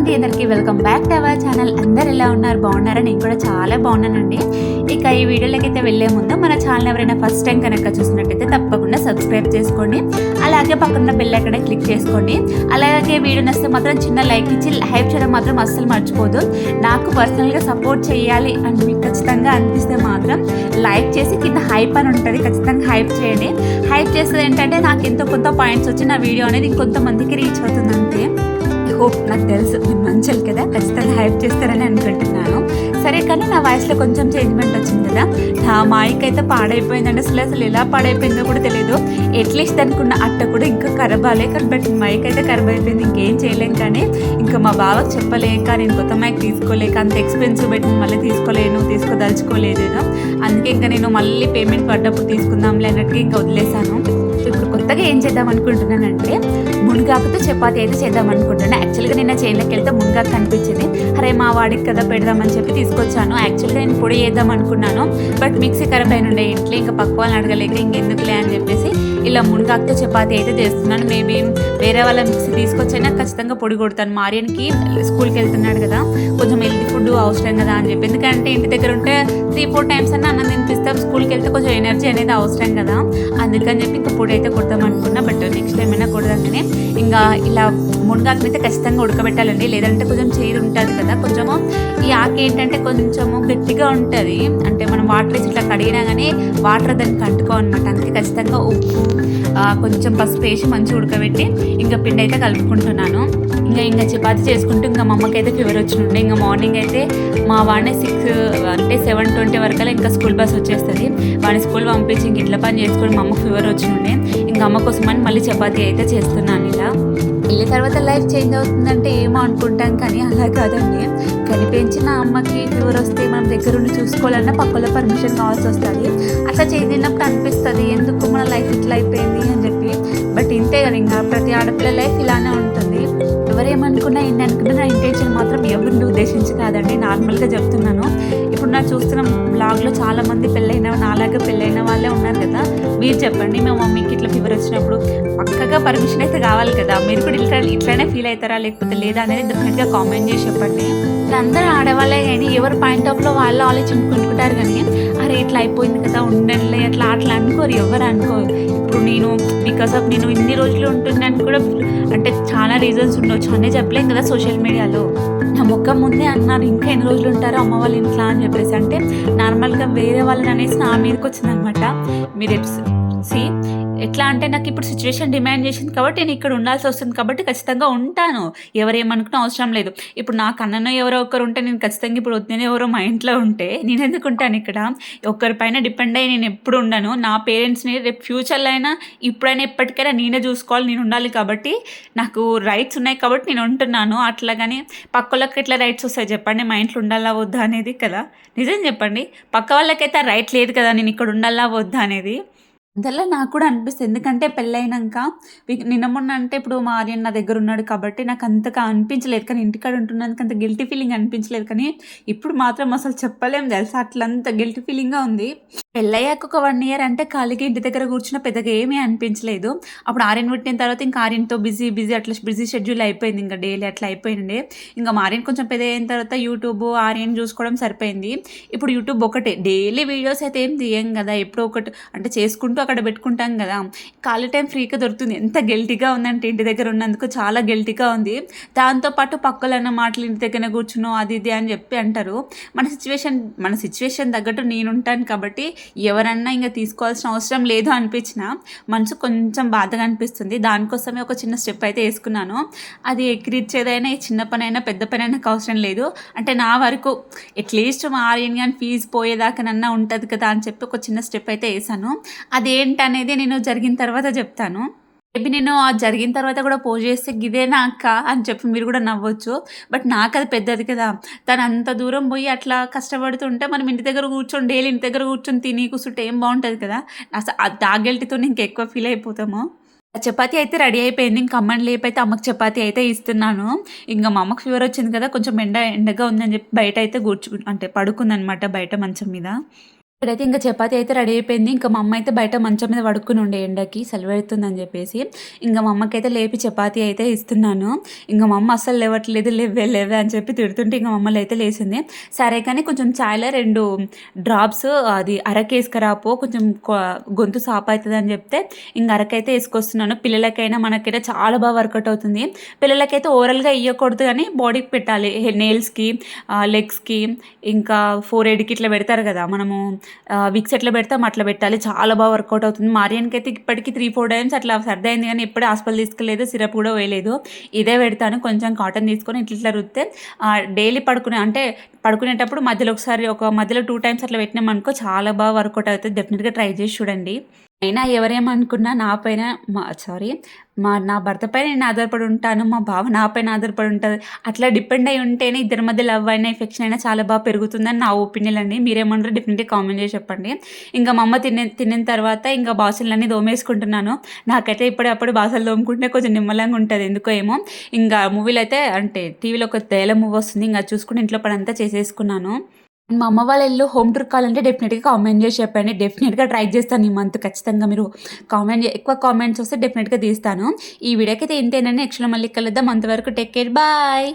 అండి, అందరికీ welcome back to our channel. అందరు ఎలా ఉన్నారు? బాగున్నారా? నేను కూడా చాలా బాగున్నానండి. ఇక ఈ వీడియోలోకి అయితే వెళ్లే ముందు మన ఛానల్ ఎవరైనా ఫస్ట్ టైం కనుక చూసినట్టయితే తప్పకుండా సబ్స్క్రైబ్ చేసుకోండి. అలాగే పక్కన బెల్ ఐకాన్ క్లిక్ చేసుకోండి. అలాగే వీడియో నచ్చితే మాత్రం చిన్న లైక్ ఇచ్చి హైప్ చేయడం మాత్రం అస్సలు మర్చిపోదు. నాకు పర్సనల్గా సపోర్ట్ చేయాలి అని మీకు ఖచ్చితంగా అనిపిస్తే మాత్రం లైక్ చేసి కింద హైప్ అని ఉంటుంది, ఖచ్చితంగా హైప్ చేయండి. హైప్ చేసేది ఏంటంటే నాకు ఎంతో కొంత పాయింట్స్ వచ్చి నా వీడియో అనేది ఇంకొంతమందికి రీచ్ అవుతుంది అంతే. హోప్ నాకు తెలుసు మీరు మంచిది కదా, ఖచ్చితంగా హైప్ చేస్తారని అనుకుంటున్నాను. సరే, కానీ నా వాయిస్లో కొంచెం చేంజ్మెంట్ వచ్చింది కదా. నా మైక్ అయితే పాడైపోయిందండి. అసలు ఎలా పాడైపోయిందో కూడా తెలియదు. అట్లీస్ట్ అనుకున్న అట్ట కూడా ఇంకా ఖరాబ్ అవ్వలేక, బట్ మైక్ అయితే ఖరాబ్ అయిపోయింది. ఇంకేం చేయలేం. కానీ ఇంకా మా బావకు చెప్పలేక, నేను కొత్త మైక్ తీసుకోలేక, అంత ఎక్స్పెన్సివ్ పెట్టి మళ్ళీ తీసుకోదలుచుకోలేదు. అందుకే ఇంకా నేను మళ్ళీ పేమెంట్ పడ్డప్పుడు తీసుకుందాంలే అన్నట్టుగా ఇంకా వదిలేశాను. ఇప్పుడు కొత్తగా ఏం చేద్దాం అనుకుంటున్నానంటే మునగాకుతో చపాతి అయితే చేద్దాం అనుకుంటున్నాను. యాక్చువల్గా నిన్న చేనులోకి వెళ్తే మునగాకు కనిపించింది. అరే మా వాడికి కదా పెడదామని చెప్పి తీసుకొచ్చాను. యాక్చువల్గా నేను పొడి చేద్దాం అనుకున్నాను, బట్ మిక్సీ ఖరాబ్ అయిన ఉండే ఇంట్లో. ఇంకా పక్క వాళ్ళని అడగలేక ఇంకెందుకులే అని చెప్పేసి ఇలా మునగాకుతో చపాతి అయితే చేస్తున్నాను. మేబీ వేరే వాళ్ళ మిక్సీ తీసుకొచ్చైనా ఖచ్చితంగా పొడి కొడతాను. మారియన్కి స్కూల్కి వెళ్తున్నాడు కదా, కొంచెం హెల్తీ ఫుడ్ అవసరం కదా అని చెప్పి. ఎందుకంటే ఇంటి దగ్గర ఉంటే 3-4 టైమ్స్ అన్న అన్నం తినిపిస్తాం, స్కూల్కి వెళ్తే కొంచెం ఎనర్జీ అనేది అవసరం కదా. అందుకని చెప్పి ఇంకా పొడి అయితే కొడదాం అనుకున్నా. బట్ నెక్స్ట్ టైం అయినా కొడదామని ఇంకా ఇలా మునగాకుని అయితే ఖచ్చితంగా ఉడకబెట్టాలండి, లేదంటే కొంచెం చేదు ఉంటుంది కదా. కొంచెము ఈ ఆకు ఏంటంటే కొంచెము గట్టిగా ఉంటుంది, అంటే మనం వాటర్ వేసి ఇట్లా కడిగినా కానీ వాటర్ దానికి అంటుకోవన్నమాట. అందుకే ఖచ్చితంగా ఉప్పు కొంచెం పసుపు వేసి మంచిగా ఉడకబెట్టి ఇంకా పిండి అయితే కలుపుకుంటున్నాను. ఇంకా చపాతి చేసుకుంటూ ఇంకా మా అమ్మకి అయితే ఫీవర్ వచ్చిండే. ఇంకా మార్నింగ్ అయితే మా వాడిని 7:20 వరకు ఇంకా స్కూల్ బస్ వచ్చేస్తుంది. వాడిని స్కూల్ పంపించి ఇంక ఇట్ల పని చేసుకొని మా అమ్మకు ఫీవర్ వచ్చిండే. ఇంకా అమ్మ కోసమని మళ్ళీ చపాతి అయితే చేస్తున్నాను. ఇలా వెళ్ళిన తర్వాత లైఫ్ చేంజ్ అవుతుందంటే ఏమో అనుకుంటాం, కానీ అలా కాదండి. కనిపించిన అమ్మకి ఫీవర్ వస్తే మనం దగ్గరుండి చూసుకోవాలన్నా పక్కల పర్మిషన్ కావాల్సి వస్తుంది. అట్లా చేసినప్పుడు అనిపిస్తుంది ఎందుకు మన లైఫ్ ఇట్లా అయిపోయింది అని చెప్పి. బట్ ఇంతే కదా, ఇంకా ప్రతి ఆడపిల్ల లైఫ్ ఇలానే ఉంటుంది. ఎవరేమనుకున్నా ఏంటి అనుకున్నా నా ఇంటెన్షన్ మాత్రం ఎవరిని ఉద్దేశించి కాదండి, నార్మల్గా చెప్తున్నాను. ఇప్పుడు నా చూస్తున్న బ్లాగ్లో చాలామంది నాలాగా పెళ్ళైన వాళ్ళే ఉన్నారు కదా. మీరు చెప్పండి, మా మమ్మీకి ఇట్లా ఫీవర్ వచ్చినప్పుడు పక్కగా పర్మిషన్ అయితే కావాలి కదా. మీరు కూడా ఇట్లానే ఫీల్ అవుతారా లేకపోతే లేదా అనేది డెఫినెట్గా కామెంట్ చేసి చెప్పండి. అందరూ ఆడవాళ్ళే కానీ ఎవరు పాయింట్ ఆఫ్లో వాళ్ళు ఆలోచించుకుంటారు. కానీ అరే ఇట్లా అయిపోయింది కదా ఉండండి అట్లా అనుకోరు, ఎవరు అనుకోరు. ఇప్పుడు నేను ఇన్ని రోజులు ఉంటున్నాను కూడా, అంటే చాలా రీజన్స్ ఉండొచ్చు అనే చెప్పలేం కదా. సోషల్ మీడియాలో నా ముఖం ముందే అన్నారు ఇంకా ఎన్ని రోజులు ఉంటారో అమ్మ వాళ్ళ ఇంట్లో అని చెప్పేసి. అంటే నార్మల్గా వేరే వాళ్ళని అనేసి నా మీదకి వచ్చిందనమాట. మీరు ఎట్లా అంటే నాకు ఇప్పుడు సిచ్యువేషన్ డిమాండ్ చేసింది కాబట్టి నేను ఇక్కడ ఉండాల్సి వస్తుంది, కాబట్టి ఖచ్చితంగా ఉంటాను. ఎవరేమనుకున్నా అవసరం లేదు. ఇప్పుడు నా కన్ననో ఎవరో ఒకరు ఉంటే నేను ఖచ్చితంగా ఇప్పుడు వద్దని ఎవరో మా ఇంట్లో ఉంటే నేను ఎందుకు ఉంటాను ఇక్కడ? ఒకరిపైన డిపెండ్ అయ్యి నేను ఎప్పుడు ఉండను. నా పేరెంట్స్ని రేపు ఫ్యూచర్లో అయినా ఇప్పుడైనా ఎప్పటికైనా నేనే చూసుకోవాలి, నేను ఉండాలి. కాబట్టి నాకు రైట్స్ ఉన్నాయి కాబట్టి నేను ఉంటున్నాను. అట్లా కానీ పక్కలకి ఎట్లా రైట్స్ వస్తాయి చెప్పండి? మా ఇంట్లో ఉండాలా వద్దా అనేది కదా. నిజం చెప్పండి, పక్క వాళ్ళకైతే రైట్ లేదు కదా నేను ఇక్కడ ఉండాలా వద్దా అనేది. అందువల్ల నాకు కూడా అనిపిస్తుంది. ఎందుకంటే పెళ్ళైనాక నిన్న మొన్న అంటే ఇప్పుడు మా ఆర్యన్ నా దగ్గర ఉన్నాడు కాబట్టి నాకు అంతగా అనిపించలేదు, కానీ ఇంటికాడ ఉంటున్నందుకు అంత గిల్టీ ఫీలింగ్ అనిపించలేదు. కానీ ఇప్పుడు మాత్రం అసలు చెప్పలేము తెలుసా, అట్లంత గిల్టీ ఫీలింగ్గా ఉంది. పెళ్ళయ్యాక ఒక 1 year అంటే ఖాళీగా ఇంటి దగ్గర కూర్చున్న పెద్దగా ఏమీ అనిపించలేదు. అప్పుడు ఆర్యన్ పుట్టిన తర్వాత ఇంకా ఆర్యన్తో బిజీ అట్లా బిజీ షెడ్యూల్ అయిపోయింది. ఇంకా డైలీ అట్లా అయిపోయింది. ఇంకా ఆర్యన్ కొంచెం పెద్ద అయిన తర్వాత యూట్యూబ్ ఆర్యన్ చూసుకోవడం సరిపోయింది. ఇప్పుడు యూట్యూబ్ ఒకటే, డైలీ వీడియోస్ అయితే ఏం తీయం కదా, ఎప్పుడో ఒకటి అంటే చేసుకుంటూ అక్కడ పెట్టుకుంటాం కదా. ఖాళీ టైం ఫ్రీగా దొరుకుతుంది. ఎంత గిల్టీగా ఉందంటే ఇంటి దగ్గర ఉన్నందుకు చాలా గిల్టీగా ఉంది. దాంతోపాటు పక్కలన్న మాటలు ఇంటి దగ్గర కూర్చున్నావు అది ఇది అని చెప్పి అంటారు. మన సిచ్యువేషన్ తగ్గట్టు నేను ఉంటాను కాబట్టి ఎవరన్నా ఇంకా తీసుకోవాల్సిన అవసరం లేదు అనిపించిన మనసు కొంచెం బాధగా అనిపిస్తుంది. దానికోసమే ఒక చిన్న స్టెప్ అయితే వేసుకున్నాను. అది ఎక్కిరిచ్చేదైనా ఈ చిన్న పని అయినా పెద్ద పని అయినా అవసరం లేదు. అంటే నా వరకు అట్లీస్ట్ మా ఆర్యన్ కానీ ఫీజు పోయేదాకానన్నా ఉంటుంది కదా అని చెప్పి ఒక చిన్న స్టెప్ అయితే వేసాను. అదేంటనేది నేను జరిగిన తర్వాత చెప్తాను. మేబీ నేను జరిగిన తర్వాత కూడా పోజ్ చేస్తే గిదేనా అక్క అని చెప్పి మీరు కూడా నవ్వచ్చు. బట్ నాకు అది పెద్దది కదా. తను అంత దూరం పోయి అట్లా కష్టపడుతుంటే మనం ఇంటి దగ్గర కూర్చొని డైలీ ఇంటి దగ్గర కూర్చొని తిని కూర్చుంటే ఏం బాగుంటుంది కదా. అసలు ఆ గిల్టీతో ఇంకెక్కువ ఫీల్ అయిపోతాము. చపాతీ అయితే రెడీ అయిపోయింది. ఇంకా అమ్మని లేపైతే అమ్మకి చపాతీ అయితే ఇస్తున్నాను. ఇంకా మా అమ్మకి ఫీవర్ వచ్చింది కదా, కొంచెం ఎండగా ఉందని చెప్పి బయట అయితే అంటే పడుకుందనమాట బయట మంచం మీద. ఇక్కడైతే ఇంక చపాతీ అయితే రెడీ అయిపోయింది. ఇంక మా అమ్మ అయితే బయట మంచం మీద పడుకొని ఉండే ఎండకి చలివెడుతుందని చెప్పేసి. ఇంక మా అమ్మకైతే లేపి చపాతీ అయితే ఇస్తున్నాను. ఇంక మా అమ్మ అస్సలు లేవట్లేదు. లేవే లేవే అని చెప్పి తిడుతుంటే ఇంక మా అమ్మ అయితే లేసింది. సరే కానీ కొంచెం చాయ్‌లో 2 డ్రాప్స్ అది అరకేసుకురాపో కొంచెం గొంతు సాపయితదని చెప్తే ఇంక అరకైతే ఏసుకొస్తున్నాను. పిల్లలకైనా మనకైనా చాలా బాగా వర్కౌట్ అవుతుంది. పిల్లలకైతే ఓరల్‌గా ఇయ్యకూడదు గానీ బాడీకి పెట్టాలి. నెయిల్స్‌కి, లెగ్స్‌కి ఇంకా ఫోర్ హెడ్‌కి ఇట్లా పెడతారు కదా! మనము విక్స్ ఎట్లా పెడతాం అట్లా పెట్టాలి. చాలా బాగా వర్కౌట్ అవుతుంది. మా ఆర్యన్‌కైతే ఇప్పటికి 3, 4 టైమ్స్ అట్లా సర్దయింది గానీ ఎప్పుడు హాస్పిటల్ తీసుకెళ్ళలేదు. సిరప్ కూడా వేయలేదు. ఇదే పెడతాను. కొంచెం కాటన్ తీసుకొని ఇట్లా ఇట్లా రుద్దితే డైలీ పడుకునేటప్పుడు మధ్యలో 2 టైమ్స్ అట్లా పెట్టినామనుకో చాలా బాగా వర్కౌట్ అవుతది. డెఫినిట్‌గా ట్రై చేసి చూడండి. అయినా ఎవరేమనుకున్నా నా పైన సారీ నా భర్త పైన నేను ఆధారపడి ఉంటాను. మా బావ నా పైన ఆధారపడి ఉంటది. అట్లా డిపెండ్ అయ్యి ఉంటేనే ఇద్దరి మధ్య లవ్ అయినా, ఎఫెక్షన్ అయినా చాలా బాగా పెరుగుతుందని నా ఒపీనియన్ అండి. మీరేమంటారో డెఫినెట్‌గా కామెంట్ చేసి చెప్పండి. ఇంకా మా అమ్మ తినిన తర్వాత ఇంకా బాసనలన్నీ తోమేసుకుంటున్నాను. నాకైతే ఇప్పుడప్పుడు బాసనలు తోముకుంటే కొంచెం నిమ్మలంగా ఉంటది. ఎందుకో ఏమో. ఇంకా మూవీలో అయితే అంటే టీవీలో ఒక దయాల మూవీ వస్తుంది. ఇంక అది చూసుకుంటూ ఇంట్లో పనంతా చేసేసుకున్నాను. మా అమ్మ వాళ్ళ ఇల్లు హోమ్ టూర్ కావాలంటే డెఫినిట్‌గా కామెంట్ చేసి చెప్పండి. డెఫినిట్‌గా ట్రై చేస్తాను ఈ మంత్ ఖచ్చితంగా మీరు ఎక్కువ కామెంట్స్ వస్తే డెఫినిట్‌గా తీస్తాను. ఈ వీడియోకైతే ఇంతేనండి. నెక్స్ట్‌లో మళ్ళీ కలుద్దాం. అంతవరకు టేక్ కేర్. బాయ్.